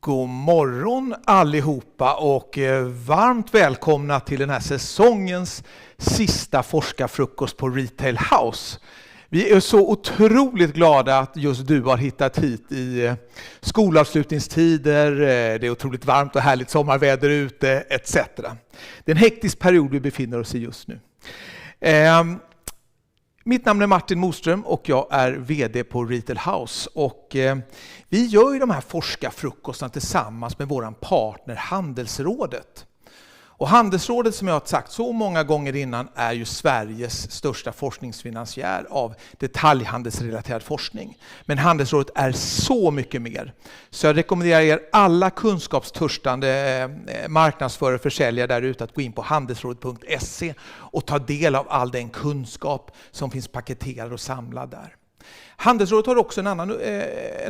God morgon allihopa och varmt välkomna till den här säsongens sista forskarfrukost på Retail House. Vi är så otroligt glada att just du har hittat hit i skolavslutningstider, det är otroligt varmt och härligt sommarväder ute etc. Det är en hektisk period vi befinner oss i just nu. Mitt namn är Martin Moström och jag är vd på Retail House och vi gör ju de här forskarfrukostarna tillsammans med våran partner Handelsrådet. Och Handelsrådet, som jag har sagt så många gånger innan, är ju Sveriges största forskningsfinansiär av detaljhandelsrelaterad forskning. Men Handelsrådet är så mycket mer. Så jag rekommenderar er alla kunskapstörstande marknadsförare och försäljare där ute att gå in på handelsrådet.se och ta del av all den kunskap som finns paketerad och samlad där. Handelsrådet har också en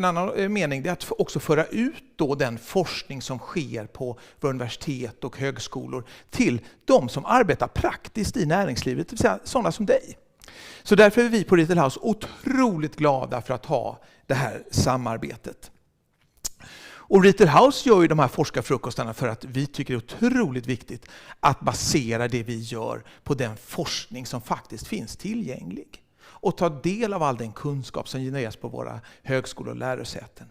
annan mening, det är att också föra ut då den forskning som sker på våra universitet och högskolor till de som arbetar praktiskt i näringslivet, det vill säga sådana som dig. Så därför är vi på Retail House otroligt glada för att ha det här samarbetet. Och Retail House gör ju de här forskarfrukostarna för att vi tycker det är otroligt viktigt att basera det vi gör på den forskning som faktiskt finns tillgänglig. Och ta del av all den kunskap som genereras på våra högskolor och lärosäten.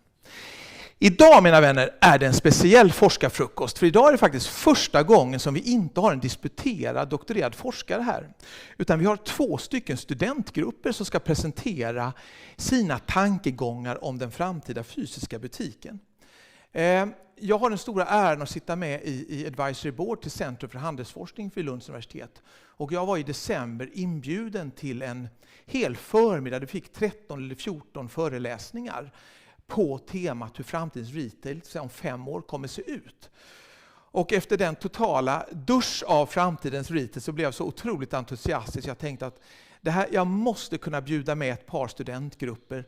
Idag, mina vänner, är det en speciell forskarfrukost. För idag är det faktiskt första gången som vi inte har en disputerad, doktorerad forskare här. Utan vi har 2 stycken studentgrupper som ska presentera sina tankegångar om den framtida fysiska butiken. Jag har den stora äran att sitta med i advisory board till Centric för handelsforskning för Lunds universitet. Och jag var i december inbjuden till en hel förmiddag. Du fick 13 eller 14 föreläsningar på temat hur framtidens retail om 5 år kommer se ut. Och efter den totala dusch av framtidens retail så blev jag så otroligt entusiastisk. Jag tänkte att jag måste kunna bjuda med ett par studentgrupper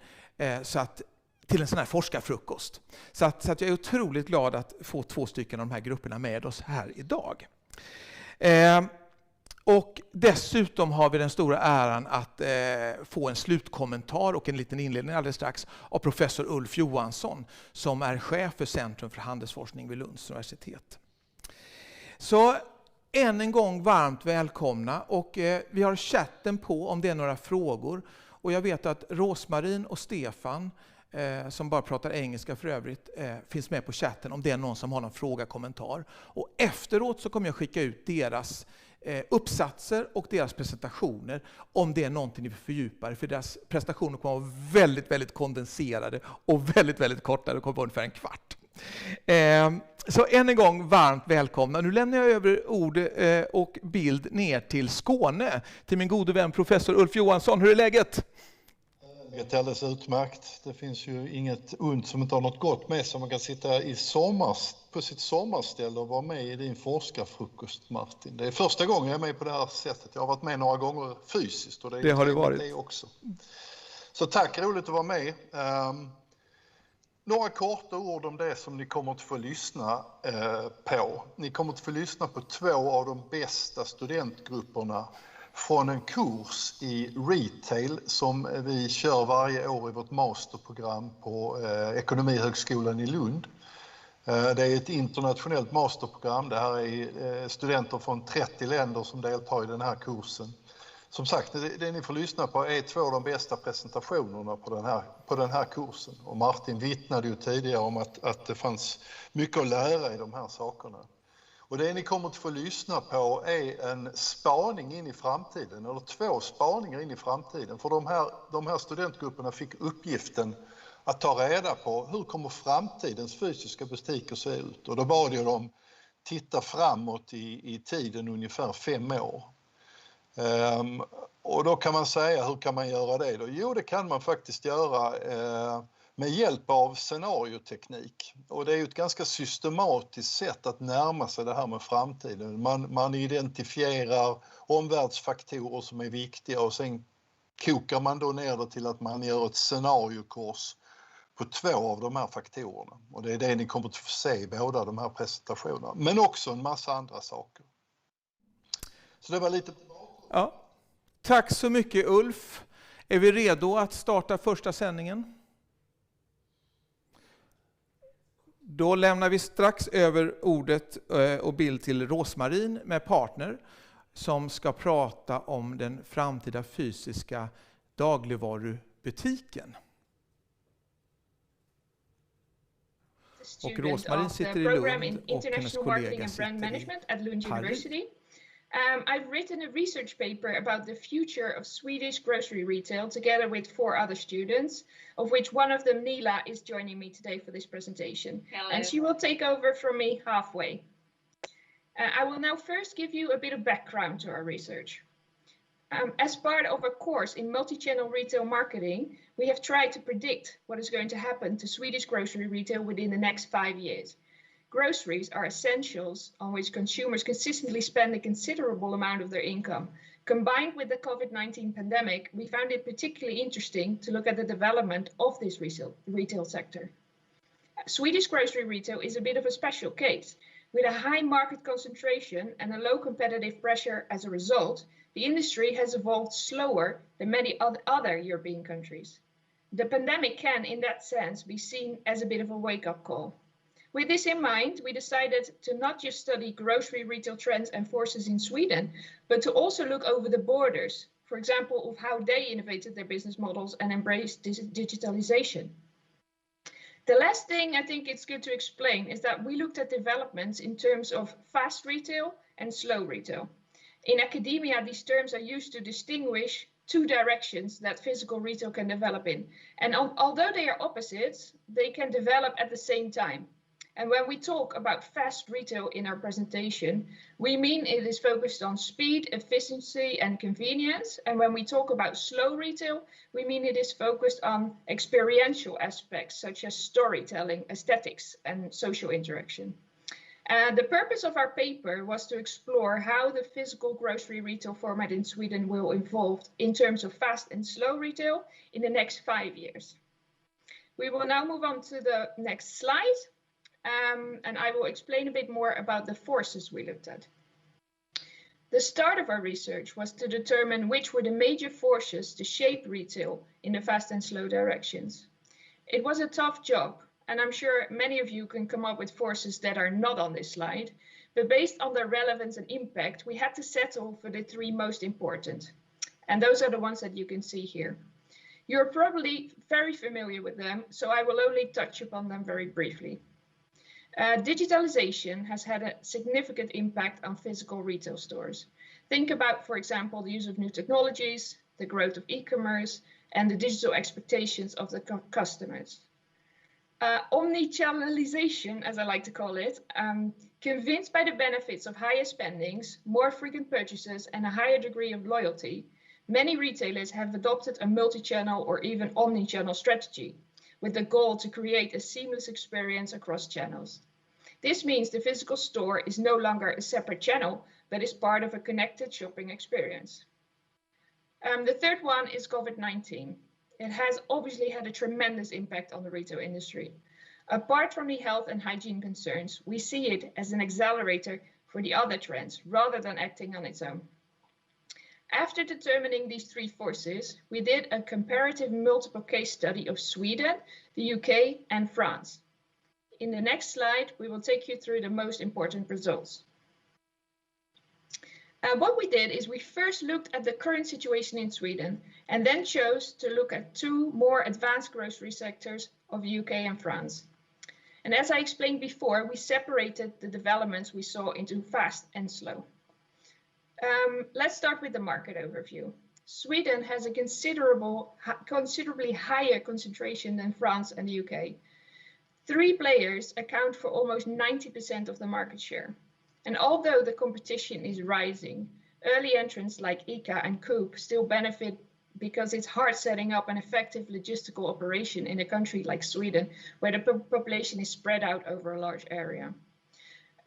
till en sån här forskarfrukost. Så att jag är otroligt glad att få 2 stycken av de här grupperna med oss här idag. Och dessutom har vi den stora äran att få en slutkommentar och en liten inledning alldeles strax av professor Ulf Johansson som är chef för Centrum för handelsforskning vid Lunds universitet. Så än en gång varmt välkomna och vi har chatten på om det är några frågor. Och jag vet att Rosmarin och Stefan som bara pratar engelska för övrigt finns med på chatten om det är någon som har någon fråga, kommentar. Och efteråt så kommer jag skicka ut deras uppsatser och deras presentationer om det är någonting ni vill fördjupa. För deras presentationer kommer att vara väldigt, väldigt kondenserade och väldigt, väldigt korta. Det kommer att vara ungefär en kvart. Så än en gång varmt välkomna. Nu lämnar jag över ord och bild ner till Skåne. Till min gode vän professor Ulf Johansson. Hur är läget? Det är alldeles utmärkt. Det finns ju inget ont som inte har något gott med sig. Man kan sitta på sitt sommarställe och vara med i din forskarfrukost, Martin. Det är första gången jag är med på det här sättet. Jag har varit med några gånger fysiskt och det har det varit. Det också. Så tack, roligt att vara med. Några korta ord om det som ni kommer att få lyssna på. Ni kommer att få lyssna på 2 av de bästa studentgrupperna från en kurs i retail som vi kör varje år i vårt masterprogram på Ekonomihögskolan i Lund. Det är ett internationellt masterprogram. Det här är studenter från 30 länder som deltar i den här kursen. Som sagt, det ni får lyssna på är 2 av de bästa presentationerna på den här kursen. Och Martin vittnade ju tidigare om att det fanns mycket att lära i de här sakerna. Och det ni kommer att få lyssna på är en spaning in i framtiden, eller 2 spaningar in i framtiden. För de här studentgrupperna fick uppgiften att ta reda på hur kommer framtidens fysiska butiker se ut. Och då bad jag dem titta framåt i tiden ungefär 5 år. Och då kan man säga, hur kan man göra det då? Jo, det kan man faktiskt göra med hjälp av scenarioteknik. Och det är ju ett ganska systematiskt sätt att närma sig det här med framtiden. Man identifierar omvärldsfaktorer som är viktiga och sen kokar man då ner det till att man gör ett scenariokurs på 2 av de här faktorerna. Och det är det ni kommer att få se i båda de här presentationerna. Men också en massa andra saker. Så det var lite... Ja. Tack så mycket Ulf. Är vi redo att starta första sändningen? Då lämnar vi strax över ordet och bild till Rosmarin med partner som ska prata om den framtida fysiska dagligvarubutiken. Och Rosmarin sitter i Lund och hennes kollega sitter i Lunds universitet. I've written a research paper about the future of Swedish grocery retail together with 4 other students, of which one of them, Nila, is joining me today for this presentation. Hello. And she will take over from me halfway. I will now first give you a bit of background to our research. As part of a course in multi-channel retail marketing, we have tried to predict what is going to happen to Swedish grocery retail within the next 5 years. Groceries are essentials on which consumers consistently spend a considerable amount of their income. Combined with the COVID-19 pandemic, we found it particularly interesting to look at the development of this retail sector. Swedish grocery retail is a bit of a special case. With a high market concentration and a low competitive pressure as a result, the industry has evolved slower than many other European countries. The pandemic can, in that sense, be seen as a bit of a wake-up call. With this in mind, we decided to not just study grocery retail trends and forces in Sweden, but to also look over the borders, for example, of how they innovated their business models and embraced digitalization. The last thing I think it's good to explain is that we looked at developments in terms of fast retail and slow retail. In academia, these terms are used to distinguish 2 directions that physical retail can develop in. And although they are opposites, they can develop at the same time. And when we talk about fast retail in our presentation, we mean it is focused on speed, efficiency, and convenience. And when we talk about slow retail, we mean it is focused on experiential aspects such as storytelling, aesthetics, and social interaction. The purpose of our paper was to explore how the physical grocery retail format in Sweden will evolve in terms of fast and slow retail in the next 5 years. We will now move on to the next slide. And I will explain a bit more about the forces we looked at. The start of our research was to determine which were the major forces to shape retail in the fast and slow directions. It was a tough job, and I'm sure many of you can come up with forces that are not on this slide, but based on their relevance and impact, we had to settle for the 3 most important. And those are the ones that you can see here. You're probably very familiar with them, so I will only touch upon them very briefly. Digitalization has had a significant impact on physical retail stores. Think about, for example, the use of new technologies, the growth of e-commerce, and the digital expectations of the customers. Omnichannelization, as I like to call it, convinced by the benefits of higher spendings, more frequent purchases, and a higher degree of loyalty, many retailers have adopted a multi-channel or even omni-channel strategy, with the goal to create a seamless experience across channels. This means the physical store is no longer a separate channel, but is part of a connected shopping experience. The third one is COVID-19. It has obviously had a tremendous impact on the retail industry. Apart from the health and hygiene concerns, we see it as an accelerator for the other trends rather than acting on its own. After determining these 3 forces, we did a comparative multiple case study of Sweden, the UK, and France. In the next slide, we will take you through the most important results. What we did is we first looked at the current situation in Sweden and then chose to look at 2 more advanced grocery sectors of the UK and France. And as I explained before, we separated the developments we saw into fast and slow. Let's start with the market overview. Sweden has a considerably higher concentration than France and the UK. 3 players account for almost 90% of the market share. And although the competition is rising, early entrants like ICA and Coop still benefit because it's hard setting up an effective logistical operation in a country like Sweden, where the population is spread out over a large area.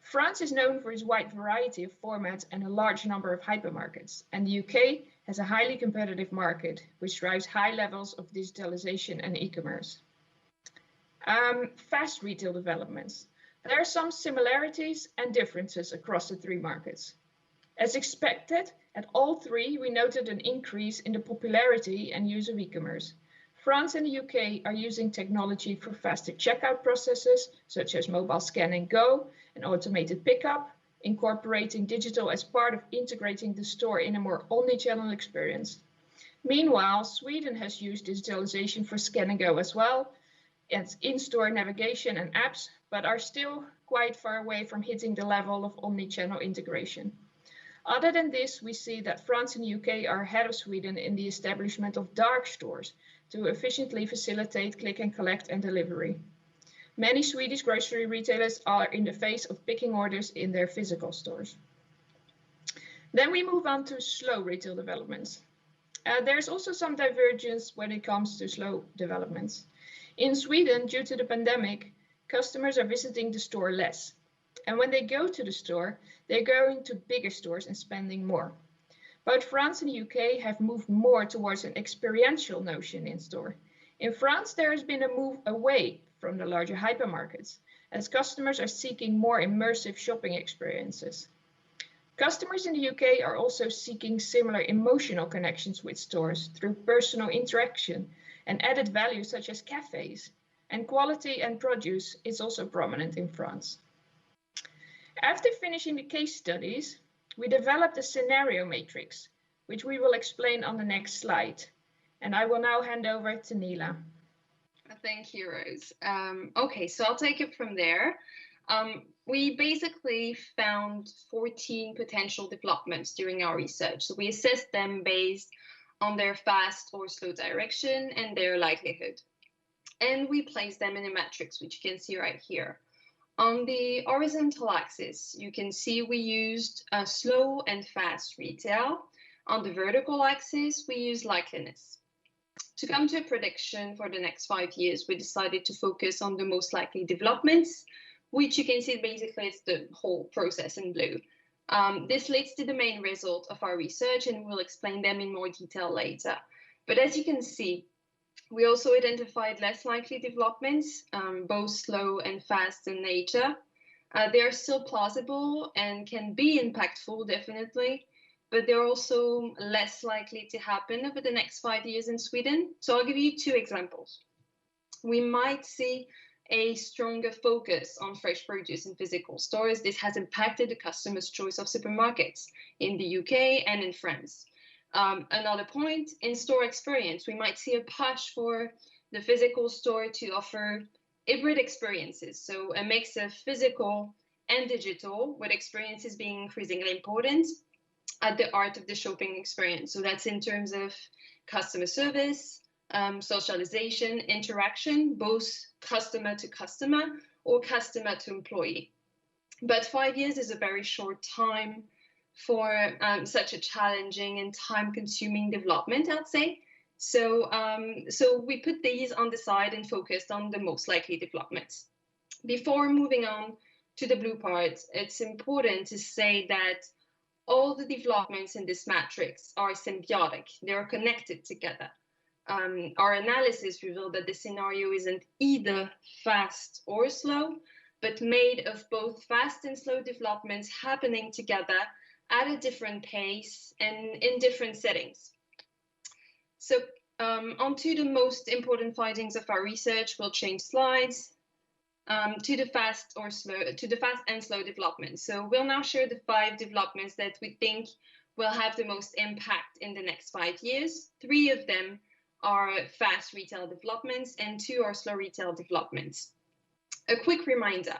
France is known for its wide variety of formats and a large number of hypermarkets, and the UK has a highly competitive market, which drives high levels of digitalization and e-commerce. Fast retail developments. There are some similarities and differences across the 3 markets. As expected, at all 3, we noted an increase in the popularity and use of e-commerce. France and the UK are using technology for faster checkout processes, such as mobile scan and go and automated pickup, incorporating digital as part of integrating the store in a more omni-channel experience. Meanwhile, Sweden has used digitalization for scan and go as well, and in-store navigation and apps, but are still quite far away from hitting the level of omni-channel integration. Other than this, we see that France and the UK are ahead of Sweden in the establishment of dark stores to efficiently facilitate click and collect and delivery. Many Swedish grocery retailers are in the phase of picking orders in their physical stores. Then we move on to slow retail developments. There's also some divergence when it comes to slow developments. In Sweden, due to the pandemic, customers are visiting the store less. And when they go to the store, they're going to bigger stores and spending more. Both France and the UK have moved more towards an experiential notion in store. In France, there has been a move away from the larger hypermarkets, as customers are seeking more immersive shopping experiences. Customers in the UK are also seeking similar emotional connections with stores through personal interaction and added value such as cafes, and quality and produce is also prominent in France. After finishing the case studies, we developed a scenario matrix, which we will explain on the next slide. And I will now hand over to Neela. Thank you, Rose. Okay, so I'll take it from there. We basically found 14 potential developments during our research. So we assessed them based on their fast or slow direction and their likelihood. And we placed them in a matrix, which you can see right here. On the horizontal axis, you can see we used slow and fast retail. On the vertical axis, we used likeliness. To come to a prediction for the next 5 years, we decided to focus on the most likely developments, which you can see basically it's the whole process in blue. This leads to the main result of our research, and we'll explain them in more detail later. But as you can see, we also identified less likely developments, both slow and fast in nature. They are still plausible and can be impactful, definitely, but they're also less likely to happen over the next 5 years in Sweden. So I'll give you 2 examples. We might see a stronger focus on fresh produce in physical stores. This has impacted the customer's choice of supermarkets in the UK and in France. Another point, in-store experience, we might see a push for the physical store to offer hybrid experiences, so a mix of physical and digital, with experiences being increasingly important at the heart of the shopping experience. So that's in terms of customer service, socialization, interaction, both customer to customer or customer to employee. But 5 years is a very short time for such a challenging and time-consuming development, I'd say. So we put these on the side and focused on the most likely developments. Before moving on to the blue part, it's important to say that all the developments in this matrix are symbiotic. They are connected together. Our analysis revealed that the scenario isn't either fast or slow, but made of both fast and slow developments happening together at a different pace and in different settings. So on to the most important findings of our research. We'll change slides to the fast and slow development. So we'll now share the 5 developments that we think will have the most impact in the next 5 years. 3 of them are fast retail developments and 2 are slow retail developments. A quick reminder,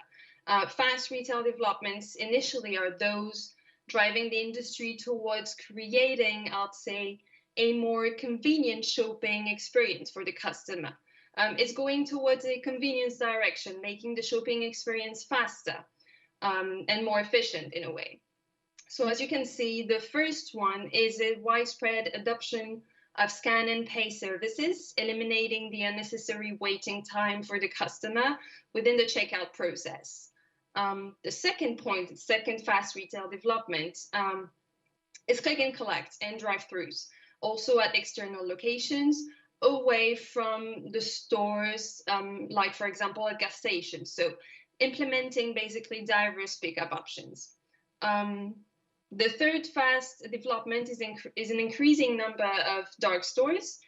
fast retail developments initially are those driving the industry towards creating, I'd say, a more convenient shopping experience for the customer. It's going towards a convenience direction, making the shopping experience faster and more efficient in a way. So as you can see, the first one is a widespread adoption of scan and pay services, eliminating the unnecessary waiting time for the customer within the checkout process. The second point, the second fast retail development, is click and collect and drive-thrus, also at external locations, away from the stores, like for example at gas stations. So implementing basically diverse pickup options. The third fast development is an increasing number of dark stores,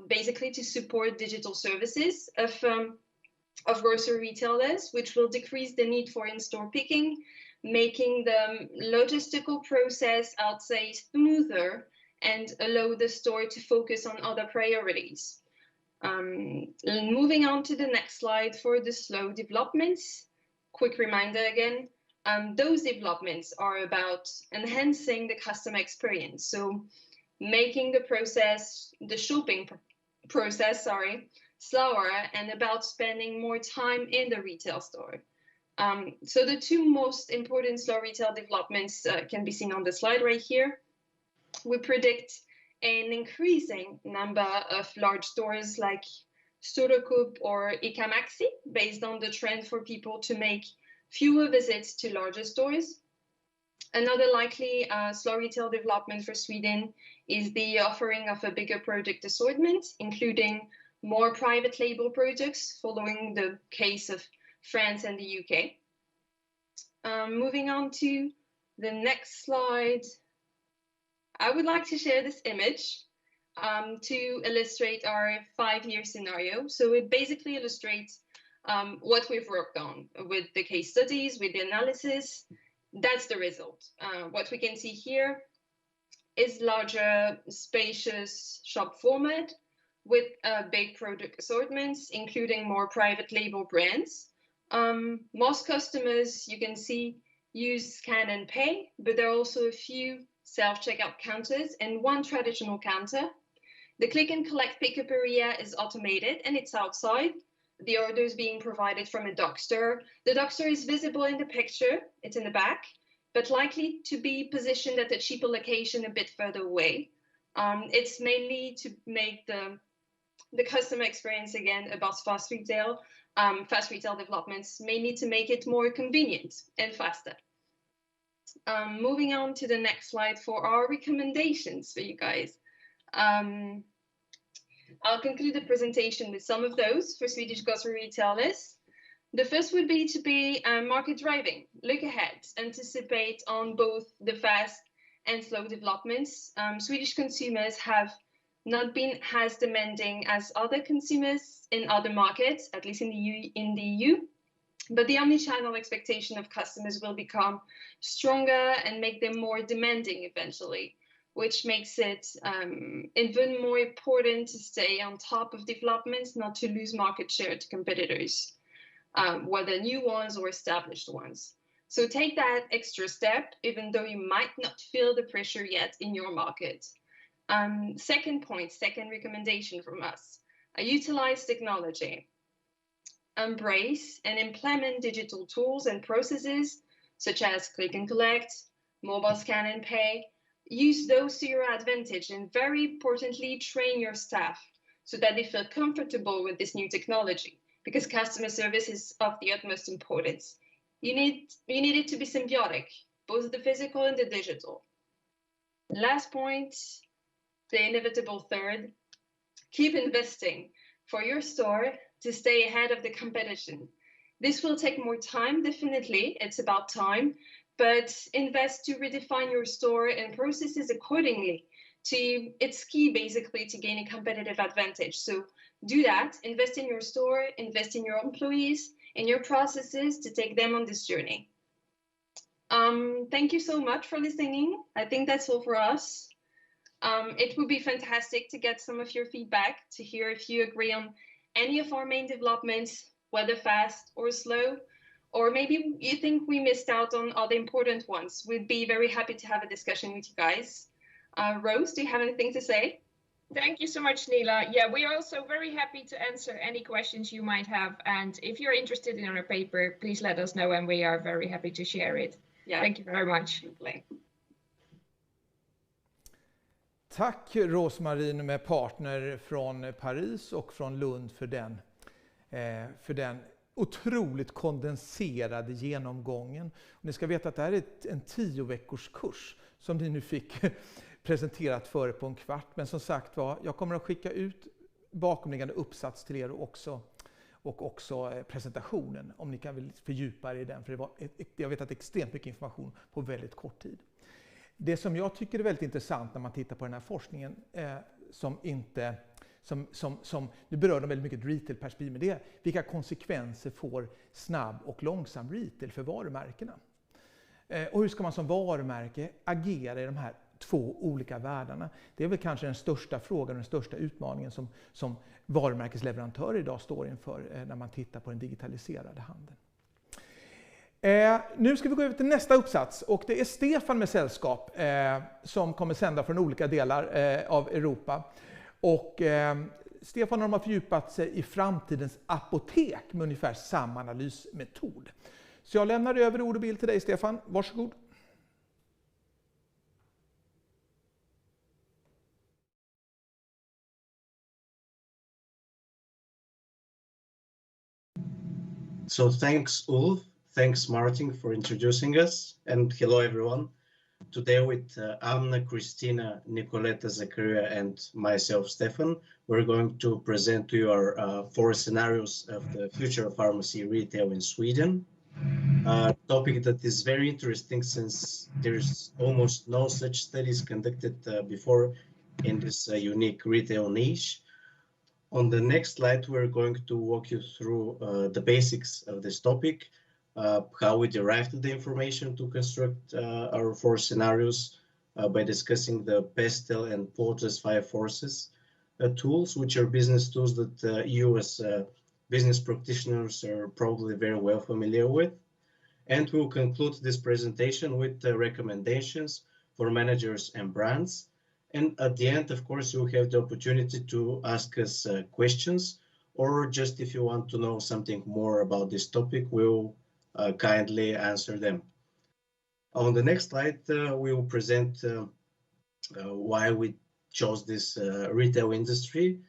basically to support digital services of grocery retailers, which will decrease the need for in-store picking, making the logistical process, I'd say, smoother and allow the store to focus on other priorities. Moving on to the next slide for the slow developments. Quick reminder again, those developments are about enhancing the customer experience. So making the shopping process, slower and about spending more time in the retail store. So the two most important slow retail developments can be seen on the slide right here. We predict an increasing number of large stores like Studentgrupper or ICA Maxi, based on the trend for people to make fewer visits to larger stores. Another likely slow retail development for Sweden is the offering of a bigger product assortment, including more private label products, following the case of France and the UK. Moving on to the next slide, I would like to share this image to illustrate our 5-year scenario. So it basically illustrates what we've worked on with the case studies, with the analysis. That's the result. What we can see here is larger, spacious shop format with big product assortments, including more private label brands. Most customers, you can see, use scan and pay, but there are also a few self-checkout counters and one traditional counter. The click and collect pickup area is automated and it's outside. The order is being provided from a dock store. The dock store is visible in the picture, it's in the back, but likely to be positioned at a cheaper location a bit further away. It's mainly to make the customer experience again about fast retail developments, mainly to make it more convenient and faster. Moving on to the next slide for our recommendations for you guys. I'll conclude the presentation with some of those for Swedish grocery retailers. The first would be to be market driving. Look ahead, anticipate on both the fast and slow developments. Swedish consumers have not been as demanding as other consumers in other markets, at least in the EU. But the omnichannel expectation of customers will become stronger and make them more demanding eventually, which makes it even more important to stay on top of developments, not to lose market share to competitors, whether new ones or established ones. So take that extra step, even though you might not feel the pressure yet in your market. Second recommendation from us, utilize technology. Embrace and implement digital tools and processes such as click and collect, mobile scan and pay. Use those to your advantage and very importantly, train your staff so that they feel comfortable with this new technology, because customer service is of the utmost importance. You need it to be symbiotic, both the physical and the digital. Last point, the inevitable third, keep investing for your store to stay ahead of the competition. This will take more time, definitely, it's about time, but invest to redefine your store and processes accordingly. It's key basically to gain a competitive advantage. So do that, invest in your store, invest in your employees, in your processes to take them on this journey. Thank you so much for listening. I think that's all for us. It would be fantastic to get some of your feedback, to hear if you agree on any of our main developments, whether fast or slow, or maybe you think we missed out on all the important ones. We'd be very happy to have a discussion with you guys. Rose, do you have anything to say? Thank you so much, Nila. Yeah, we are also very happy to answer any questions you might have. And if you're interested in our paper, please let us know and we are very happy to share it. Yeah. Thank you very much. Tack Rosmarie med partner från Paris och från Lund för den otroligt kondenserade genomgången. Och ni ska veta att det här är en 10-veckors kurs som ni nu fick presenterat för er på en kvart. Men som sagt var, jag kommer att skicka ut bakomliggande uppsats till er och också presentationen om ni kan fördjupa er i den. För jag vet att det är extremt mycket information på väldigt kort tid. Det som jag tycker är väldigt intressant när man tittar på den här forskningen som inte nu berör de väldigt mycket ett retail-perspektiv, men det är vilka konsekvenser får snabb och långsam retail för varumärkena? Och hur ska man som varumärke agera i de här två olika världarna? Det är väl kanske den största frågan och den största utmaningen som varumärkesleverantörer idag står inför när man tittar på den digitaliserade handeln. Nu ska vi gå över till nästa uppsats, och det är Stefan med sällskap som kommer sända från olika delar av Europa. Och Stefan har fördjupat sig i framtidens apotek med ungefär samma analysmetod. Så jag lämnar över ord och bild till dig, Stefan. Varsågod. So thanks, Ulf. Thanks, Martin, for introducing us. And hello, everyone. Today with Anna, Christina, Nicoletta, Zakaria, and myself, Stefan, we're going to present to you our 4 scenarios of the future of pharmacy retail in Sweden. A topic that is very interesting since there's almost no such studies conducted before in this unique retail niche. On the next slide, we're going to walk you through the basics of this topic, how we derived the information to construct our 4 scenarios by discussing the PESTEL and PORTES 5 forces tools, which are business tools that you as business practitioners are probably very well familiar with. And we'll conclude this presentation with the recommendations for managers and brands. And at the end, of course, you'll have the opportunity to ask us questions, or just if you want to know something more about this topic, we'll kindly answer them. On the next slide, we will present why we chose this retail industry.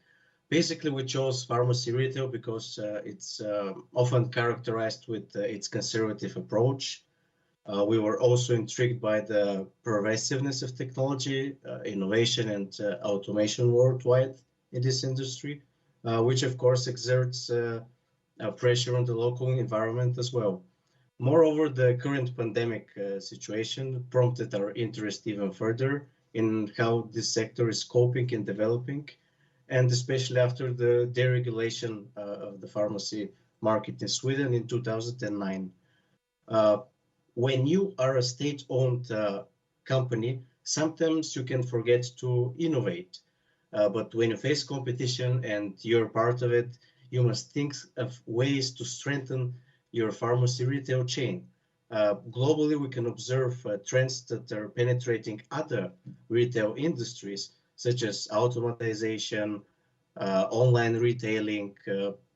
Basically, we chose pharmacy retail because it's often characterized with its conservative approach. We were also intrigued by the pervasiveness of technology, innovation, and automation worldwide in this industry, which of course exerts pressure on the local environment as well. Moreover, the current pandemic situation prompted our interest even further in how this sector is coping and developing, and especially after the deregulation of the pharmacy market in Sweden in 2009. When you are a state-owned company, sometimes you can forget to innovate. But when you face competition and you're part of it, you must think of ways to strengthen your pharmacy retail chain. Globally, we can observe trends that are penetrating other retail industries, such as automatization, online retailing,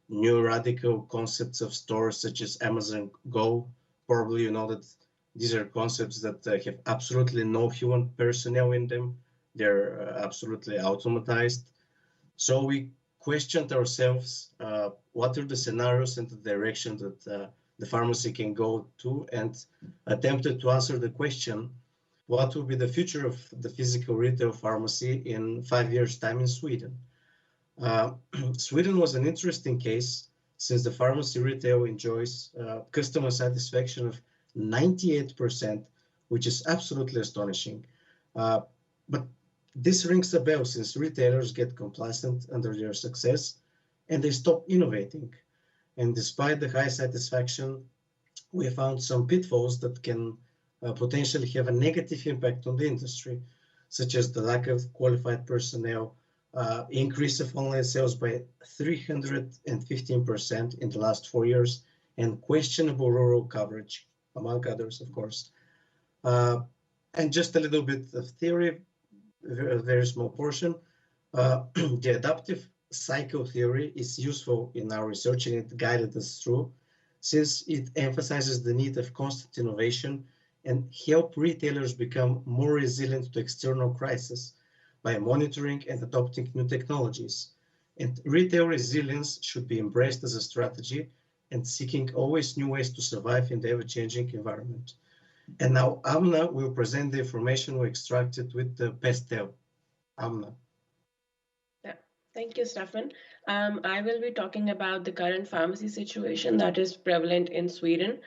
new radical concepts of stores such as Amazon Go. Probably you know that these are concepts that have absolutely no human personnel in them. They're absolutely automatized. So we questioned ourselves, what are the scenarios and the direction that the pharmacy can go to, and attempted to answer the question, what will be the future of the physical retail pharmacy in 5 years' time in Sweden? Sweden was an interesting case since the pharmacy retail enjoys customer satisfaction of 98%, which is absolutely astonishing. But this rings a bell since retailers get complacent under their success and they stop innovating. And despite the high satisfaction, we found some pitfalls that can potentially have a negative impact on the industry, such as the lack of qualified personnel, increase of online sales by 315% in the last 4 years, and questionable rural coverage, among others, of course. And just a little bit of theory, a very small portion. The adaptive cycle theory is useful in our research, and it guided us through, since it emphasizes the need of constant innovation and help retailers become more resilient to external crises by monitoring and adopting new technologies. And retail resilience should be embraced as a strategy and seeking always new ways to survive in the ever-changing environment. And now Amna will present the information we extracted with the PESTEL. Amna. Yeah, Thank you, Stefan. I will be talking about the current pharmacy situation that is prevalent in Sweden.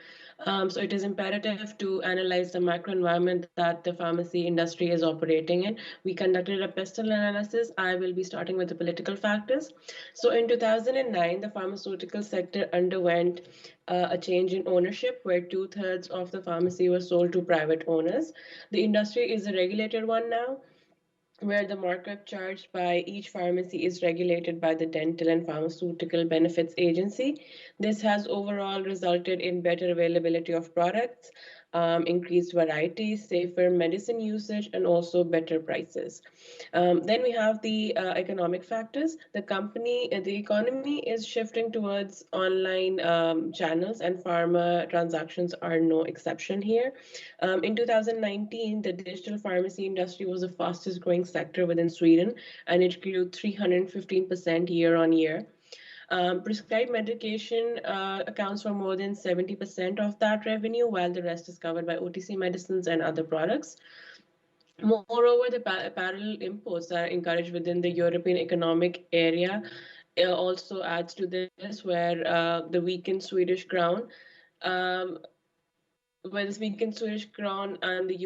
So it is imperative to analyze the macro environment that the pharmacy industry is operating in. We conducted a pestle analysis. I will be starting with the political factors. So in 2009, the pharmaceutical sector underwent a change in ownership where 2/3 of the pharmacy was sold to private owners. The industry is a regulated one now, where the markup charged by each pharmacy is regulated by the Dental and Pharmaceutical Benefits Agency. This has overall resulted in better availability of products, increased variety, safer medicine usage, and also better prices. Then we have the economic factors. The economy is shifting towards online channels, and pharma transactions are no exception here. In 2019, the digital pharmacy industry was the fastest growing sector within Sweden, and it grew 315% year on year. Prescribed medication accounts for more than 70% of that revenue, while the rest is covered by OTC medicines and other products. Moreover, the parallel imports that are encouraged within the European Economic Area also adds to this, where the weakened Swedish crown and the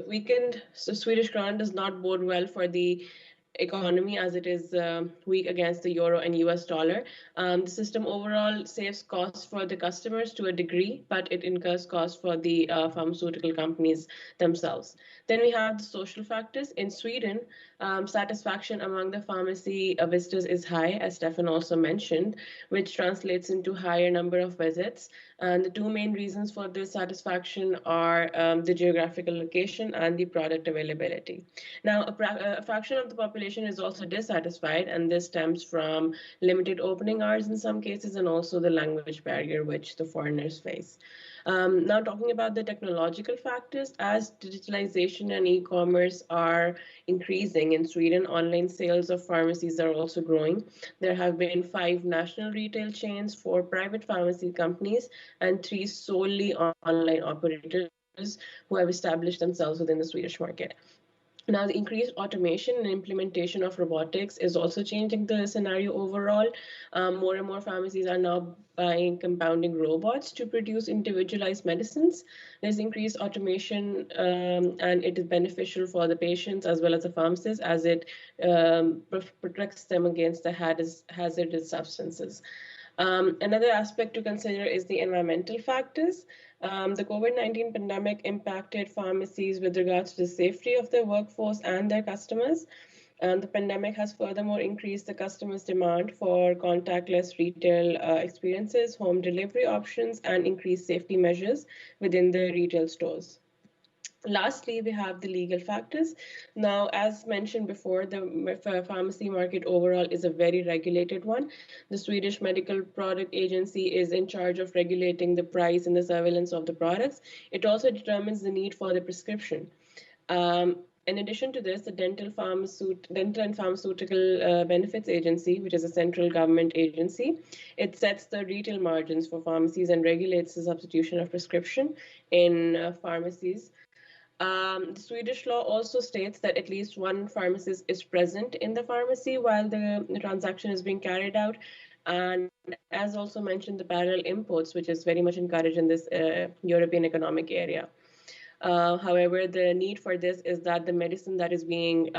weakened Swedish crown does not bode well for the economy, as it is weak against the euro and US dollar. The system overall saves costs for the customers to a degree, but it incurs costs for the pharmaceutical companies themselves. Then we have the social factors. In Sweden, satisfaction among the pharmacy visitors is high, as Stefan also mentioned, which translates into higher number of visits. And the two main reasons for this satisfaction are the geographical location and the product availability. Now, a fraction of the population is also dissatisfied, and this stems from limited opening hours in some cases, and also the language barrier which the foreigners face. Now, talking about the technological factors, as digitalization and e-commerce are increasing in Sweden, online sales of pharmacies are also growing. There have been 5 national retail chains, 4 private pharmacy companies, and 3 solely online operators who have established themselves within the Swedish market. Now, the increased automation and implementation of robotics is also changing the scenario overall. More and more pharmacies are now buying compounding robots to produce individualized medicines. There's increased automation, and it is beneficial for the patients as well as the pharmacists, as it protects them against the hazardous substances. Another aspect to consider is the environmental factors. The COVID-19 pandemic impacted pharmacies with regards to the safety of their workforce and their customers. The pandemic has furthermore increased the customers' demand for contactless retail experiences, home delivery options, and increased safety measures within the retail stores. Lastly, we have the legal factors. Now, as mentioned before, the pharmacy market overall is a very regulated one. The Swedish Medical Product Agency is in charge of regulating the price and the surveillance of the products. It also determines the need for the prescription. In addition to this, the Dental and Pharmaceutical Benefits Agency, which is a central government agency, it sets the retail margins for pharmacies and regulates the substitution of prescription in pharmacies. The Swedish law also states that at least one pharmacist is present in the pharmacy while the transaction is being carried out. And as also mentioned, the parallel imports, which is very much encouraged in this European Economic Area. However, the need for this is that the medicine that is being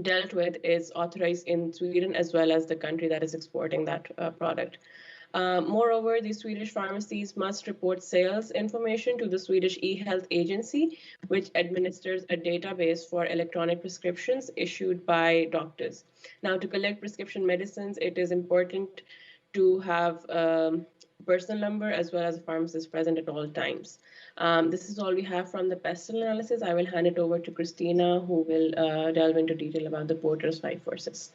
dealt with is authorized in Sweden as well as the country that is exporting that product. Moreover, the Swedish pharmacies must report sales information to the Swedish e-health agency, which administers a database for electronic prescriptions issued by doctors. Now, to collect prescription medicines, it is important to have a personal number as well as a pharmacist present at all times. This is all we have from the pestle analysis. I will hand it over to Christina, who will delve into detail about the Porter's 5 forces.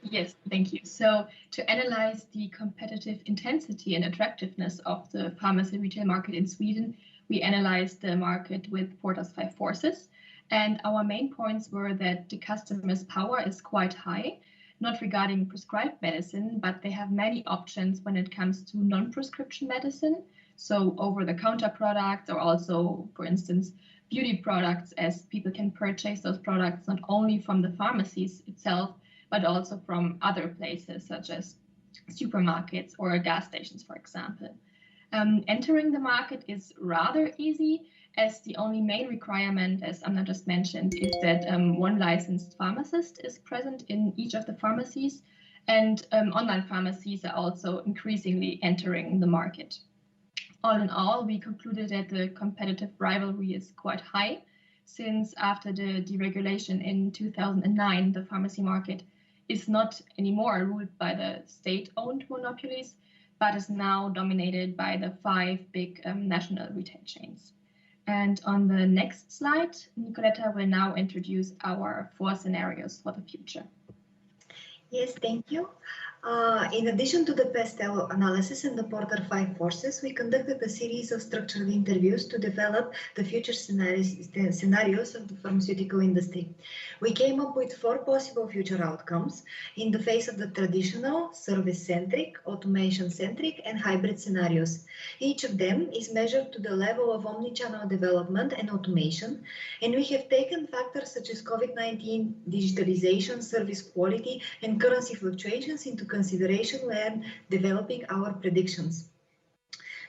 Yes, thank you. So to analyze the competitive intensity and attractiveness of the pharmacy retail market in Sweden, we analyzed the market with Porter's 5 forces. And our main points were that the customer's power is quite high, not regarding prescribed medicine, but they have many options when it comes to non-prescription medicine. So over-the-counter products, or also, for instance, beauty products, as people can purchase those products not only from the pharmacies itself, but also from other places such as supermarkets or gas stations, for example. Entering the market is rather easy, as the only main requirement, as Anna just mentioned, is that one licensed pharmacist is present in each of the pharmacies, and online pharmacies are also increasingly entering the market. All in all, we concluded that the competitive rivalry is quite high, since after the deregulation in 2009, the pharmacy market is not anymore ruled by the state-owned monopolies, but is now dominated by the 5 big national retail chains. And on the next slide, Nicoletta will now introduce our 4 scenarios for the future. Yes, thank you. In addition to the pastel analysis and the Porter 5 forces, we conducted a series of structured interviews to develop the future scenarios of the pharmaceutical industry. We came up with 4 possible future outcomes in the face of the traditional, service-centric, automation-centric, and hybrid scenarios. Each of them is measured to the level of omnichannel development and automation, and we have taken factors such as COVID-19, digitalization, service quality, and currency fluctuations into consideration when developing our predictions.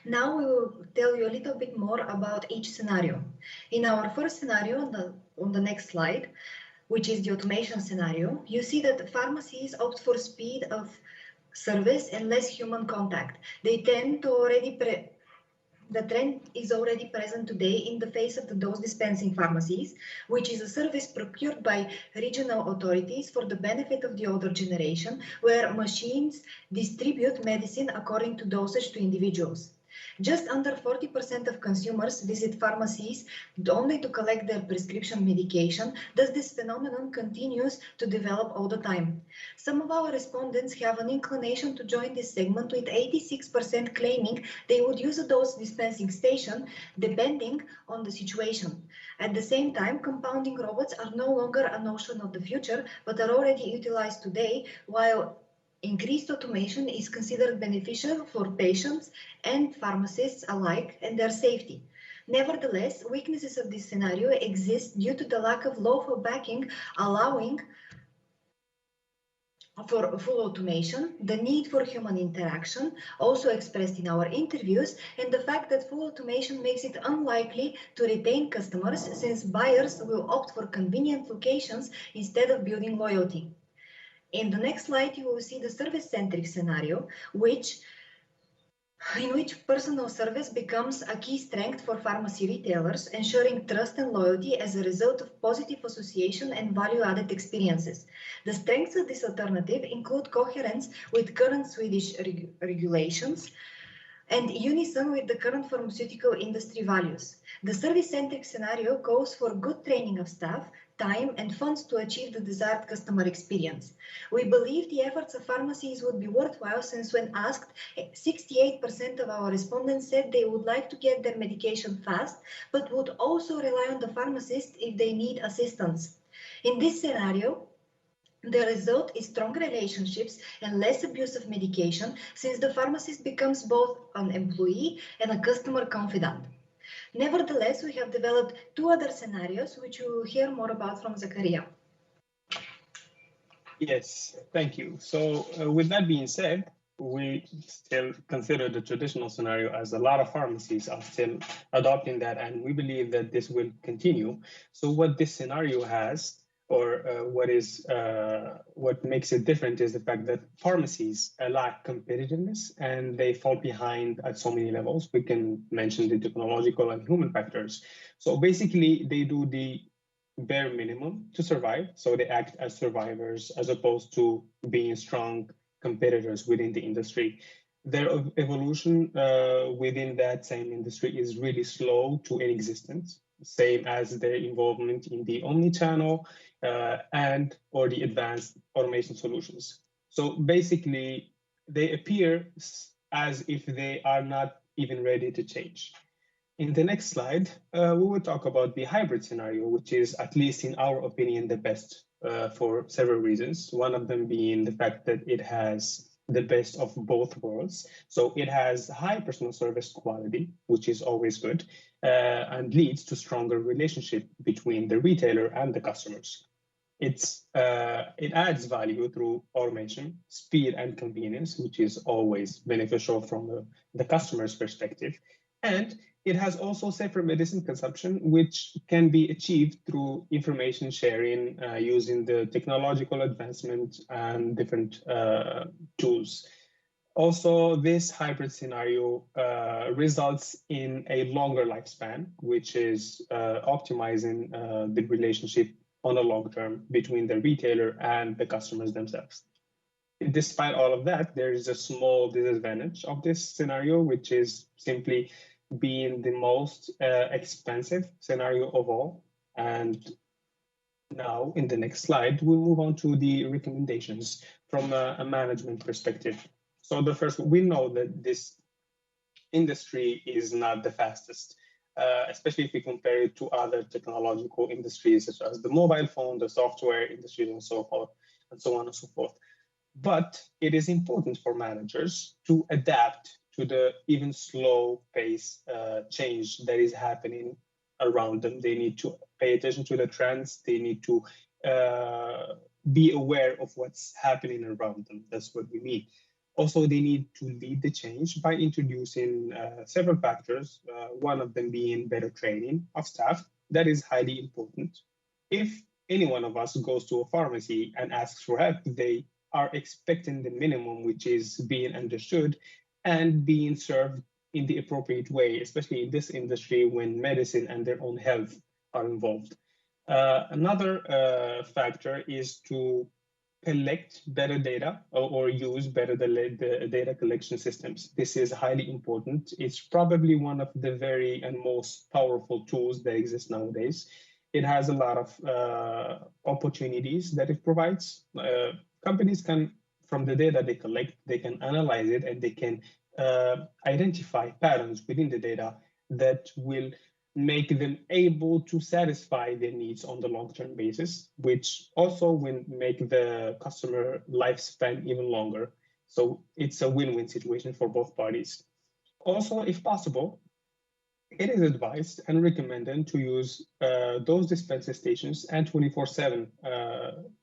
Now we will tell you a little bit more about each scenario. In our first scenario, on the next slide, which is the automation scenario, you see that the pharmacies opt for speed of service and less human contact. They tend to the trend is already present today in the face of the dose dispensing pharmacies, which is a service procured by regional authorities for the benefit of the older generation, where machines distribute medicine according to dosage to individuals. Just under 40% of consumers visit pharmacies only to collect their prescription medication, thus this phenomenon continues to develop all the time. Some of our respondents have an inclination to join this segment, with 86% claiming they would use a dose dispensing station depending on the situation. At the same time, compounding robots are no longer a notion of the future, but are already utilized today, while increased automation is considered beneficial for patients and pharmacists alike and their safety. Nevertheless, weaknesses of this scenario exist due to the lack of lawful backing allowing for full automation, the need for human interaction, also expressed in our interviews, and the fact that full automation makes it unlikely to retain customers, since buyers will opt for convenient locations instead of building loyalty. In the next slide, you will see the service-centric scenario, in which personal service becomes a key strength for pharmacy retailers, ensuring trust and loyalty as a result of positive association and value-added experiences. The strengths of this alternative include coherence with current Swedish regulations and unison with the current pharmaceutical industry values. The service-centric scenario calls for good training of staff, time and funds to achieve the desired customer experience. We believe the efforts of pharmacies would be worthwhile, since when asked, 68% of our respondents said they would like to get their medication fast, but would also rely on the pharmacist if they need assistance. In this scenario, the result is stronger relationships and less abuse of medication, since the pharmacist becomes both an employee and a customer confidant. Nevertheless, we have developed 2 other scenarios, which you will hear more about from Zakaria. Yes, thank you. So with that being said, we still consider the traditional scenario, as a lot of pharmacies are still adopting that, and we believe that this will continue. So what this scenario has, or what makes it different, is the fact that pharmacies lack competitiveness and they fall behind at so many levels. We can mention the technological and human factors. So basically, they do the bare minimum to survive. So they act as survivors as opposed to being strong competitors within the industry. Their evolution within that same industry is really slow to inexistent, same as their involvement in the omnichannel or the advanced automation solutions. So basically, they appear as if they are not even ready to change. In the next slide, we will talk about the hybrid scenario, which is, at least in our opinion, the best for several reasons. One of them being the fact that it has the best of both worlds. So it has high personal service quality, which is always good, and leads to stronger relationship between the retailer and the customers. It adds value through automation, speed, and convenience, which is always beneficial from the customer's perspective. And it has also safer medicine consumption, which can be achieved through information sharing using the technological advancement and different tools. Also, this hybrid scenario results in a longer lifespan, which is optimizing the relationship on the long term between the retailer and the customers themselves. Despite all of that, there is a small disadvantage of this scenario, which is simply being the most expensive scenario of all. And now, in the next slide, we'll move on to the recommendations from a management perspective. So the first, we know that this industry is not the fastest, especially if we compare it to other technological industries, such as the mobile phone, the software industries, and so forth, and so on and so forth. But it is important for managers to adapt to the even slow pace change that is happening around them. They need to pay attention to the trends. They need to be aware of what's happening around them. That's what we mean. Also, they need to lead the change by introducing several factors, one of them being better training of staff. That is highly important. If any one of us goes to a pharmacy and asks for help, they are expecting the minimum, which is being understood and being served in the appropriate way, especially in this industry when medicine and their own health are involved. Another factor is to collect better data or use better the data collection systems. This is highly important. It's probably one of the very and most powerful tools that exist nowadays. It has a lot of opportunities that it provides. Companies can, from the data they collect, they can analyze it and they can identify patterns within the data that will make them able to satisfy their needs on the long-term basis, which also will make the customer lifespan even longer. So it's a win-win situation for both parties. Also, if possible, it is advised and recommended to use those dispensing stations and 24/7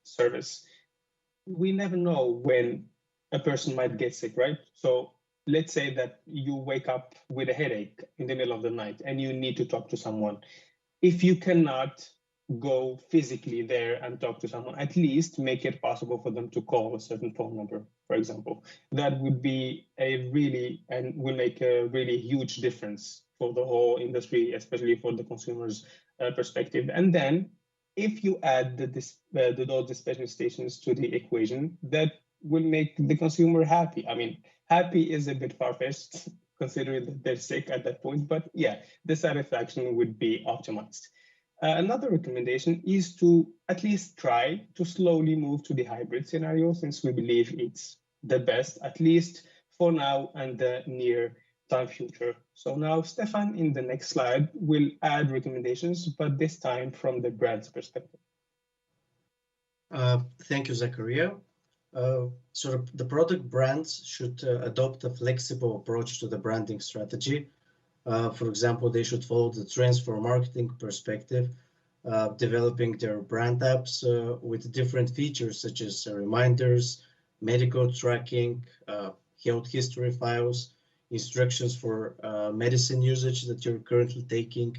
service. We never know when a person might get sick, right? So let's say that you wake up with a headache in the middle of the night and you need to talk to someone. If you cannot go physically there and talk to someone, at least make it possible for them to call a certain phone number, for example. That would be will make a really huge difference for the whole industry, especially for the consumer's perspective. And then if you add those dispensing stations to the equation, that will make the consumer happy. I mean, happy is a bit far-fetched considering that they're sick at that point, but yeah, the satisfaction would be optimized. Another recommendation is to at least try to slowly move to the hybrid scenario, since we believe it's the best, at least for now and the near time future. So now Stefan, in the next slide, will add recommendations, but this time from the brand's perspective. Thank you, Zakaria. So the product brands should adopt a flexible approach to the branding strategy. For example, they should follow the trends for marketing perspective, developing their brand apps with different features such as reminders, medical tracking, health history files, instructions for medicine usage that you're currently taking.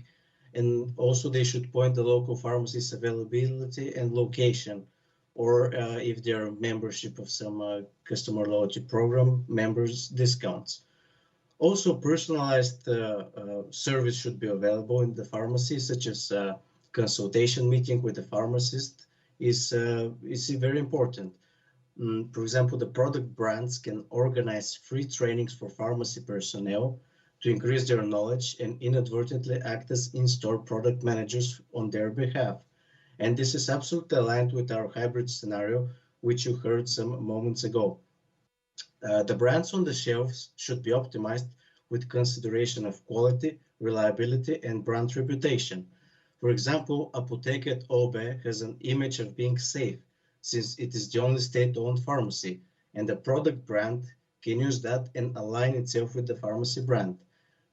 And also they should point the local pharmacy's availability and location, or if they're membership of some customer loyalty program, members discounts. Also, personalized service should be available in the pharmacy, such as consultation meeting with the pharmacist is very important. For example, the product brands can organize free trainings for pharmacy personnel to increase their knowledge and inadvertently act as in-store product managers on their behalf. And this is absolutely aligned with our hybrid scenario, which you heard some moments ago. The brands on the shelves should be optimized with consideration of quality, reliability, and brand reputation. For example, Apotek at Åby has an image of being safe, since it is the only state-owned pharmacy, and the product brand can use that and align itself with the pharmacy brand.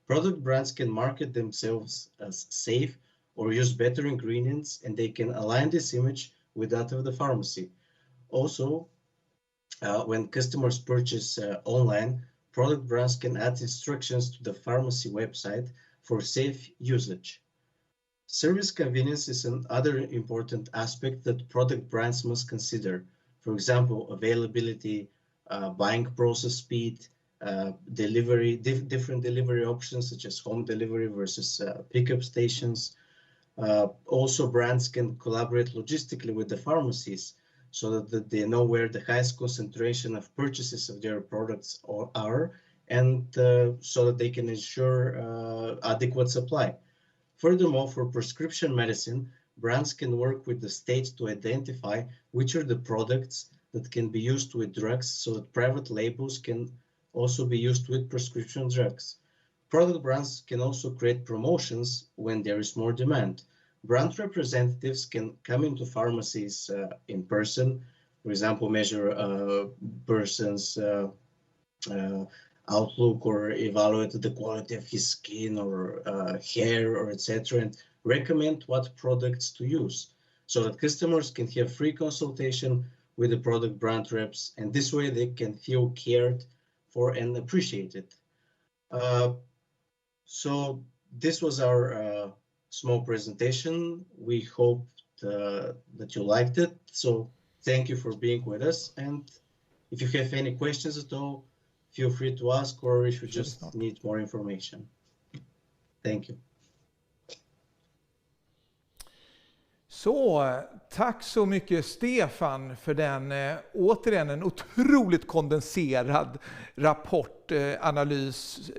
Product brands can market themselves as safe or use better ingredients, and they can align this image with that of the pharmacy. Also, when customers purchase online, product brands can add instructions to the pharmacy website for safe usage. Service convenience is another important aspect that product brands must consider. For example, availability, buying process speed, delivery, different delivery options such as home delivery versus pickup stations. Also, brands can collaborate logistically with the pharmacies so that they know where the highest concentration of purchases of their products are, and so that they can ensure adequate supply. Furthermore, for prescription medicine, brands can work with the state to identify which are the products that can be used with drugs, so that private labels can also be used with prescription drugs. Product brands can also create promotions when there is more demand. Brand representatives can come into pharmacies in person, for example, measure a person's outlook or evaluate the quality of his skin or hair or etc., and recommend what products to use, so that customers can have free consultation with the product brand reps, and this way they can feel cared for and appreciated. So this was our small presentation. We hope that you liked it. So thank you for being with us. And if you have any questions at all, feel free to ask, or if you just need more information. Thank you. Så, tack så mycket Stefan för den, återigen en otroligt kondenserad rapport, analys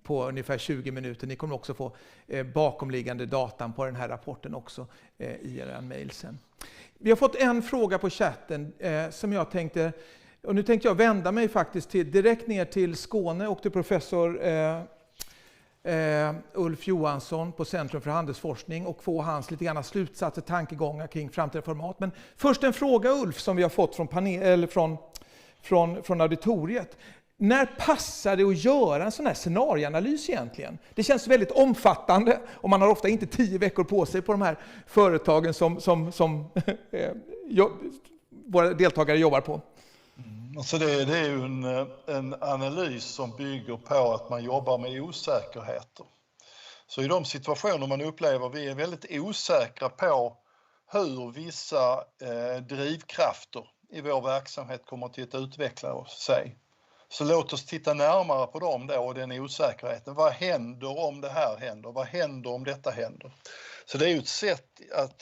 på ungefär 20 minuter. Ni kommer också få bakomliggande datan på den här rapporten också i era mejl sen. Vi har fått en fråga på chatten som jag tänkte, och nu tänkte jag vända mig faktiskt direkt ner till Skåne och till professor Ulf Johansson på Centrum för handelsforskning och få hans lite grann slutsatser, tankegångar kring framtida format. Men först en fråga Ulf som vi har fått från auditoriet. När passar det att göra en sån här scenarieanalys egentligen? Det känns väldigt omfattande och man har ofta inte 10 veckor på sig på de här företagen som våra deltagare jobbar på. Alltså det är ju en analys som bygger på att man jobbar med osäkerheter. Så i de situationer man upplever, vi är väldigt osäkra på hur vissa drivkrafter i vår verksamhet kommer att utveckla sig. Så låt oss titta närmare på dem då och den osäkerheten. Vad händer om det här händer? Vad händer om detta händer? Så det är ju ett sätt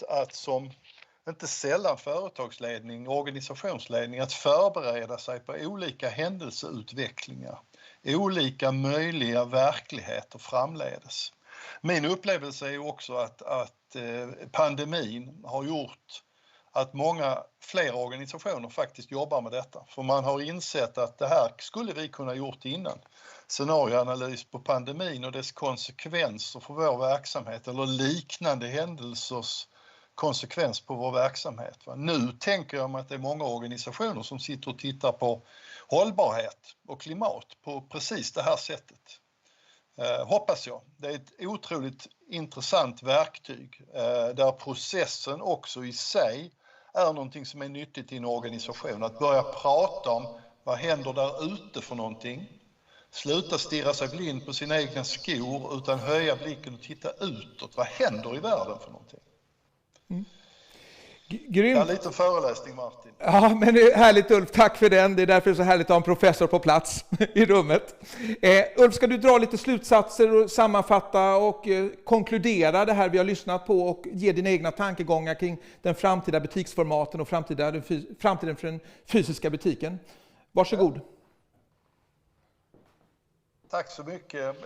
att som inte sällan företagsledning och organisationsledning att förbereda sig på olika händelseutvecklingar, olika möjliga verkligheter framledes. Min upplevelse är också att pandemin har gjort att många fler organisationer faktiskt jobbar med detta. För man har insett att det här skulle vi kunna gjort innan. Scenarioanalys på pandemin och dess konsekvenser för vår verksamhet eller liknande händelsers konsekvens på vår verksamhet. Nu tänker jag mig att det är många organisationer som sitter och tittar på hållbarhet och klimat på precis det här sättet. Hoppas jag. Det är ett otroligt intressant verktyg där processen också i sig är någonting som är nyttigt i en organisation. Att börja prata om vad händer där ute för någonting. Sluta stirra sig blind på sina egna skor utan höja blicken och titta utåt. Vad händer i världen för någonting? Grymt. Ja, lite föreläsning Martin. Ja, men det är härligt Ulf, tack för den. Det är därför det är så härligt att ha en professor på plats i rummet. Ulf, ska du dra lite slutsatser och sammanfatta och konkludera det här vi har lyssnat på och ge dina egna tankegångar kring den framtida butiksformaten och framtiden för den fysiska butiken. Varsågod. Tack så mycket.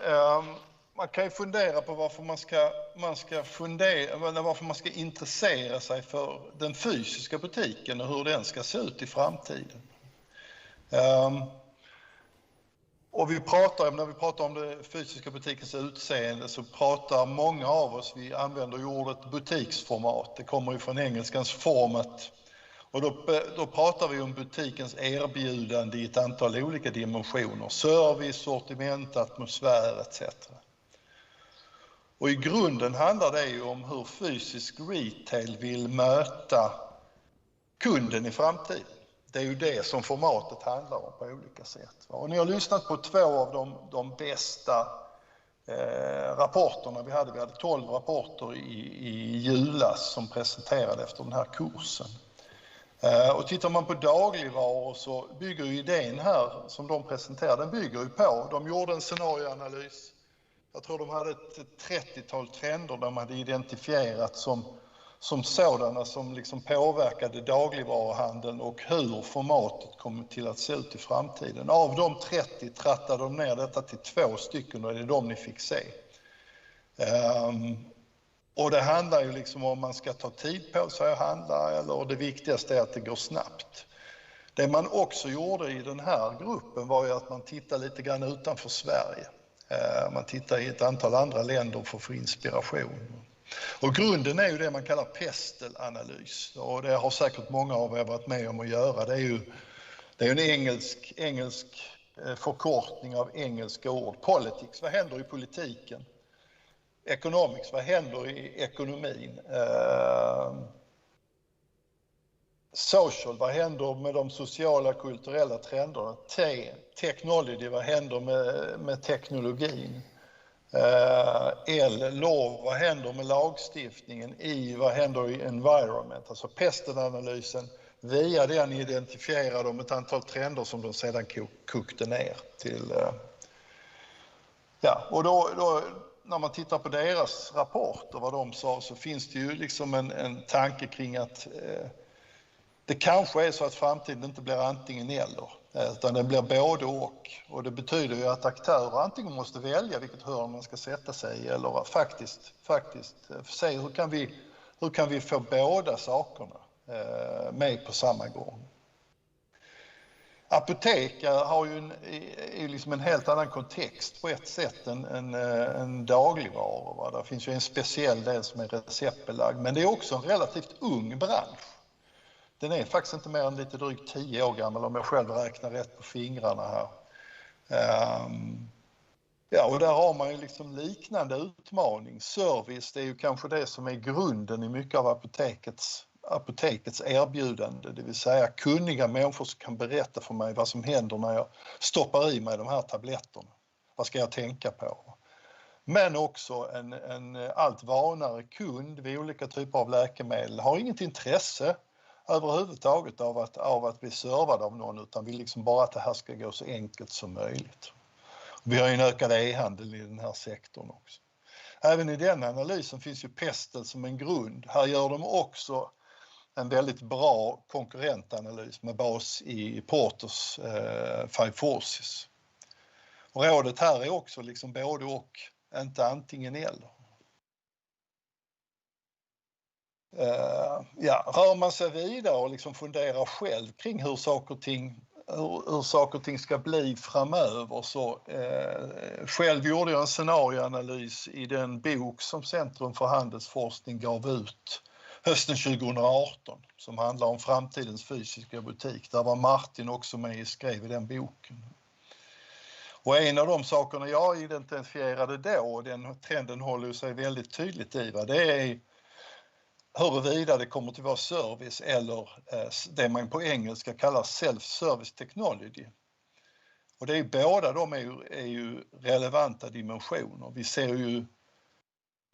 Man kan ju fundera på varför man ska intressera sig för den fysiska butiken och hur den ska se ut i framtiden. Och när vi pratar om den fysiska butikens utseende så pratar många av oss, vi använder ju ordet butiksformat. Det kommer ju från engelskans format. Och då pratar vi om butikens erbjudande i ett antal olika dimensioner. Service, sortiment, atmosfär etc. Och i grunden handlar det ju om hur fysisk retail vill möta kunden i framtiden. Det är ju det som formatet handlar om på olika sätt. Och ni har lyssnat på 2 av de bästa rapporterna vi hade. Vi hade 12 rapporter i julas som presenterade efter den här kursen. Och tittar man på dagligvaror så bygger ju idén här som de presenterade, den bygger ju på. De gjorde en scenarioanalys. Jag tror de hade ett 30-tal trender de hade identifierat som sådana som liksom påverkade dagligvaruhandeln och hur formatet kommer till att se ut i framtiden. Av de 30 trattade de ner detta till 2 stycken och det är de ni fick se. Och det handlar ju liksom om man ska ta tid på sig att handla eller det viktigaste är att det går snabbt. Det man också gjorde i den här gruppen var ju att man tittade lite grann utanför Sverige. Man tittar i ett antal andra länder för att få inspiration. Och grunden är ju det man kallar PESTEL-analys. Och det har säkert många av er varit med om att göra. Det är ju en engelsk förkortning av engelska ord. Politics, vad händer i politiken? Economics, vad händer i ekonomin? Social, vad händer med de sociala kulturella trenderna? Technology, vad händer med teknologin? Law, vad händer med lagstiftningen? Vad händer i environment? Alltså PESTEL-analysen, via den identifierar de ett antal trender som de sedan kokte ner till. Och då när man tittar på deras rapporter, vad de sa, så finns det ju liksom en tanke kring att det kanske är så att framtiden inte blir antingen eller, utan det blir både och. Och det betyder ju att aktörer antingen måste välja vilket hörn man ska sätta sig i eller faktiskt se hur kan vi få båda sakerna med på samma gång. Apotek har ju liksom en helt annan kontext på ett sätt än dagligvaror. Det finns ju en speciell del som är receptbelagd, men det är också en relativt ung bransch. Den är faktiskt inte mer än lite drygt 10 år gammal om jag själv räknar rätt på fingrarna här. Och där har man ju liksom liknande utmaning. Service, det är ju kanske det som är grunden i mycket av apotekets erbjudande. Det vill säga kunniga människor som kan berätta för mig vad som händer när jag stoppar i mig de här tabletterna. Vad ska jag tänka på? Men också en allt vanare kund vid olika typer av läkemedel har inget intresse överhuvudtaget av att bli servad av någon, utan vill liksom bara att det här ska gå så enkelt som möjligt. Vi har ju en ökad e-handel i den här sektorn också. Även i den analysen finns ju PESTEL som en grund. Här gör de också en väldigt bra konkurrentanalys med bas i Porters 5 forces. Och rådet här är också liksom både och, inte antingen eller. Rör man sig vidare och liksom funderar själv kring hur saker och ting ska bli framöver, så själv gjorde jag en scenarioanalys i den bok som Centrum för handelsforskning gav ut hösten 2018 som handlar om framtidens fysiska butik. Där var Martin också med och skrev i den boken. Och en av de sakerna jag identifierade då, och den trenden håller sig väldigt tydligt i, det är huruvida det kommer att vara service eller det man på engelska kallar self-service technology. Och det är båda de är ju relevanta dimensioner. Vi ser ju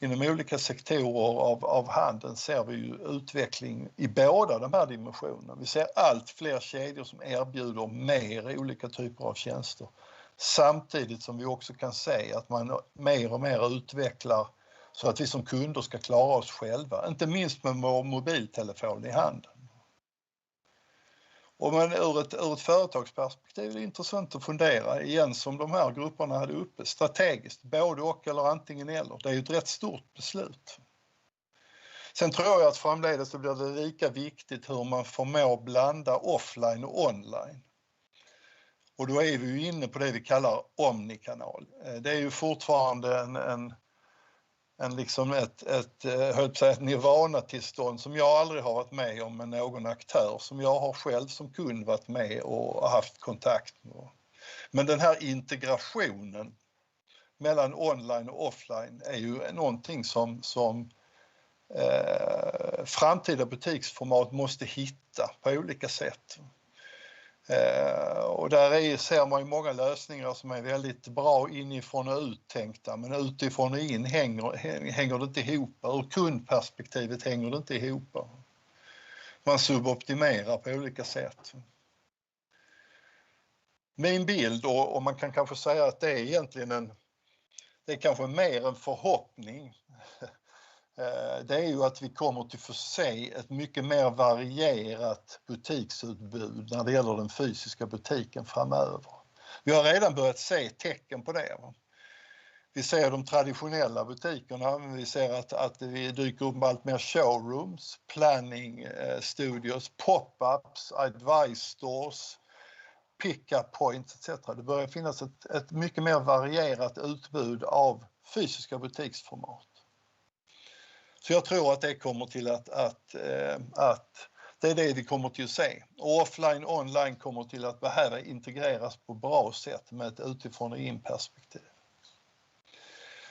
inom olika sektorer av handeln ser vi ju utveckling i båda de här dimensionerna. Vi ser allt fler kedjor som erbjuder mer olika typer av tjänster. Samtidigt som vi också kan se att man mer och mer utvecklar så att vi som kunder ska klara oss själva, inte minst med vår mobiltelefon i handen. Och men ur ett företagsperspektiv är det intressant att fundera igen, som de här grupperna hade uppe, strategiskt, både och eller antingen eller. Det är ju ett rätt stort beslut. Sen tror jag att framledes så blir det lika viktigt hur man förmår blanda offline och online. Och då är vi ju inne på det vi kallar omnikanal. Det är ju fortfarande ett nirvana-tillstånd som jag aldrig har varit med om med någon aktör, som jag har själv som kund varit med och haft kontakt med. Men den här integrationen mellan online och offline är ju någonting som framtida butiksformat måste hitta på olika sätt. Och där ser man ju många lösningar som är väldigt bra inifrån och uttänkta, men utifrån och in hänger det inte ihop. Ur kundperspektivet hänger det inte ihop. Man suboptimerar på olika sätt. Min bild, och man kan kanske säga att det är egentligen det är kanske mer en förhoppning. Det är ju att vi kommer att få se ett mycket mer varierat butiksutbud när det gäller den fysiska butiken framöver. Vi har redan börjat se tecken på det. Vi ser de traditionella butikerna, men vi ser att det dyker upp allt mer showrooms, planning studios, pop-ups, advice stores, pick-up points etc. Det börjar finnas ett mycket mer varierat utbud av fysiska butiksformat. Så jag tror att det kommer till att det är det vi kommer till att se. Och offline och online kommer till att behöva integreras på bra sätt med ett utifrån och in perspektiv.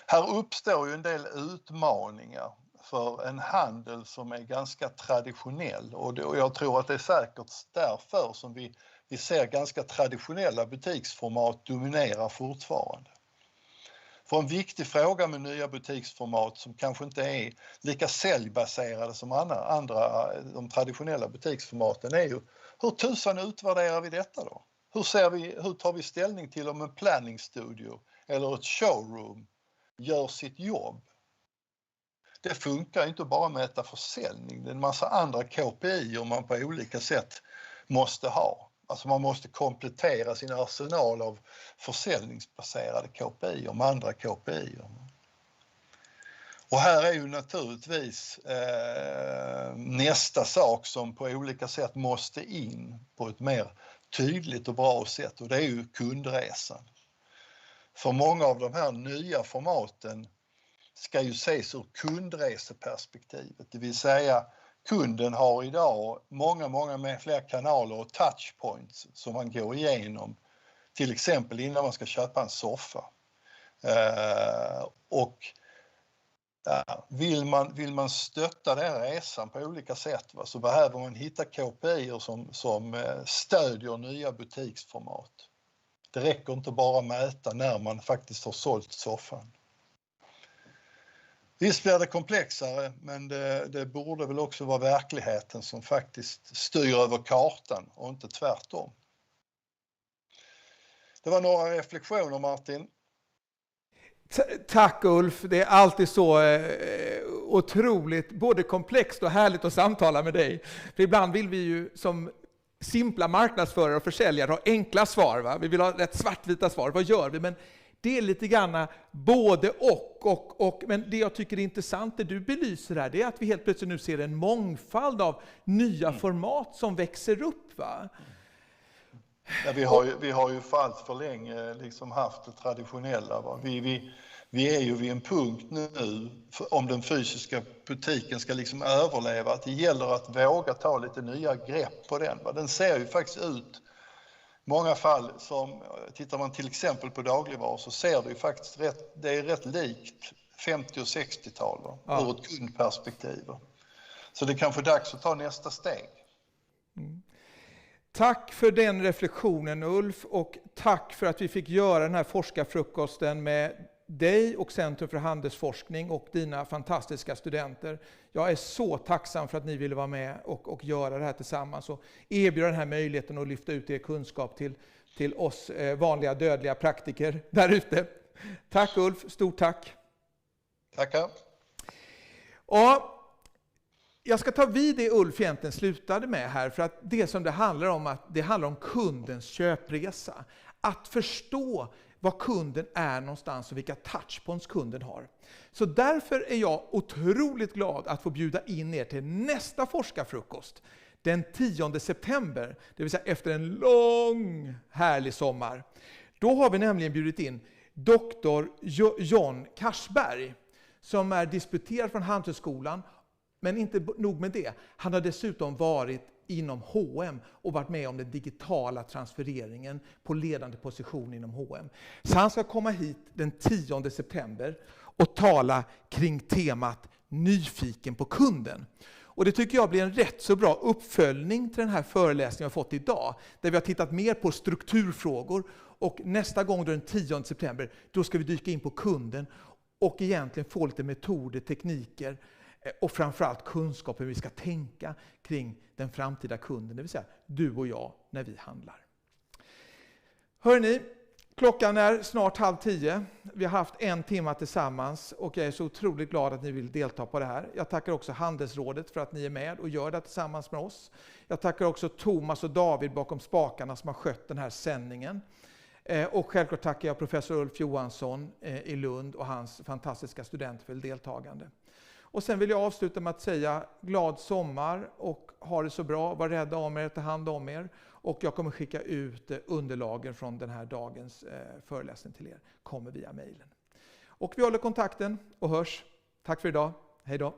Här uppstår ju en del utmaningar för en handel som är ganska traditionell, och jag tror att det är säkert därför som vi ser ganska traditionella butiksformat dominera fortfarande. För en viktig fråga med nya butiksformat som kanske inte är lika säljbaserade som de traditionella butiksformaten är ju, hur tusan utvärderar vi detta då? Hur tar vi ställning till om en planningsstudio eller ett showroom gör sitt jobb? Det funkar inte bara att mäta försäljning, det är en massa andra KPI:er man på olika sätt måste ha. Alltså man måste komplettera sin arsenal av försäljningsbaserade KPI:er med andra KPI:er. Och här är ju naturligtvis nästa sak som på olika sätt måste in på ett mer tydligt och bra sätt, och det är ju kundresan. För många av de här nya formaten ska ju ses ur kundreseperspektivet, det vill säga kunden har idag många med fler kanaler och touchpoints som man går igenom, till exempel innan man ska köpa en soffa. Vill man stötta den resan på olika sätt, så behöver man hitta KPI:er som stödjer nya butiksformat. Det räcker inte bara att mäta när man faktiskt har sålt soffan. Visst blir det komplexare, men det borde väl också vara verkligheten som faktiskt styr över kartan och inte tvärtom. Det var några reflektioner, Martin. Tack Ulf, det är alltid så otroligt både komplext och härligt att samtala med dig. För ibland vill vi ju som simpla marknadsförare och försäljare ha enkla svar. Va? Vi vill ha rätt svartvita svar. Vad gör vi? Men det är lite grann både och. Men det jag tycker är intressant, det du belyser här, det är att vi helt plötsligt nu ser en mångfald av nya format som växer upp. Va? Ja, vi har ju för allt för länge liksom haft det traditionella. Va? Vi är ju vid en punkt nu, om den fysiska butiken ska liksom överleva, att det gäller att våga ta lite nya grepp på den. Va? Den ser ju faktiskt ut, i många fall, som tittar man till exempel på dagligvaror, så ser det ju faktiskt det är rätt likt 50- och 60-tal ur ett kundperspektiv. Så det är kanske dags att ta nästa steg. Mm. Tack för den reflektionen Ulf, och tack för att vi fick göra den här forskarfrukosten med dig och Centrum för handelsforskning och dina fantastiska studenter. Jag är så tacksam för att ni ville vara med och göra det här tillsammans och erbjuda den här möjligheten att lyfta ut er kunskap till oss vanliga dödliga praktiker där ute. Tack Ulf, stort tack. Tackar. Och jag ska ta vid det Ulf egentligen slutade med här, för att det som det handlar om, att det handlar om kundens köpresa. Att förstå vad kunden är någonstans och vilka touchpoints kunden har. Så därför är jag otroligt glad att få bjuda in er till nästa forskarfrukost den 10 september, det vill säga efter en lång härlig sommar. Då har vi nämligen bjudit in doktor John Karsberg som är disputerad från Handelshögskolan. Men inte nog med det, han har dessutom varit inom H&M och varit med om den digitala transfereringen på ledande position inom H&M. Så han ska komma hit den 10 september och tala kring temat nyfiken på kunden. Och det tycker jag blir en rätt så bra uppföljning till den här föreläsningen vi har fått idag, där vi har tittat mer på strukturfrågor, och nästa gång den 10 september då ska vi dyka in på kunden och egentligen få lite metoder, tekniker och framförallt kunskap hur vi ska tänka kring den framtida kunden, det vill säga du och jag när vi handlar. Hörrni, klockan är snart 9:30. Vi har haft en timme tillsammans och jag är så otroligt glad att ni vill delta på det här. Jag tackar också Handelsrådet för att ni är med och gör det tillsammans med oss. Jag tackar också Thomas och David bakom spakarna som har skött den här sändningen. Och självklart tackar jag professor Ulf Johansson i Lund och hans fantastiska studenter för deltagande. Och sen vill jag avsluta med att säga glad sommar och ha det så bra, var rädda om er, ta hand om er. Och jag kommer skicka ut underlagen från den här dagens föreläsning till er, kommer via mejlen. Och vi håller kontakten och hörs. Tack för idag, hej då.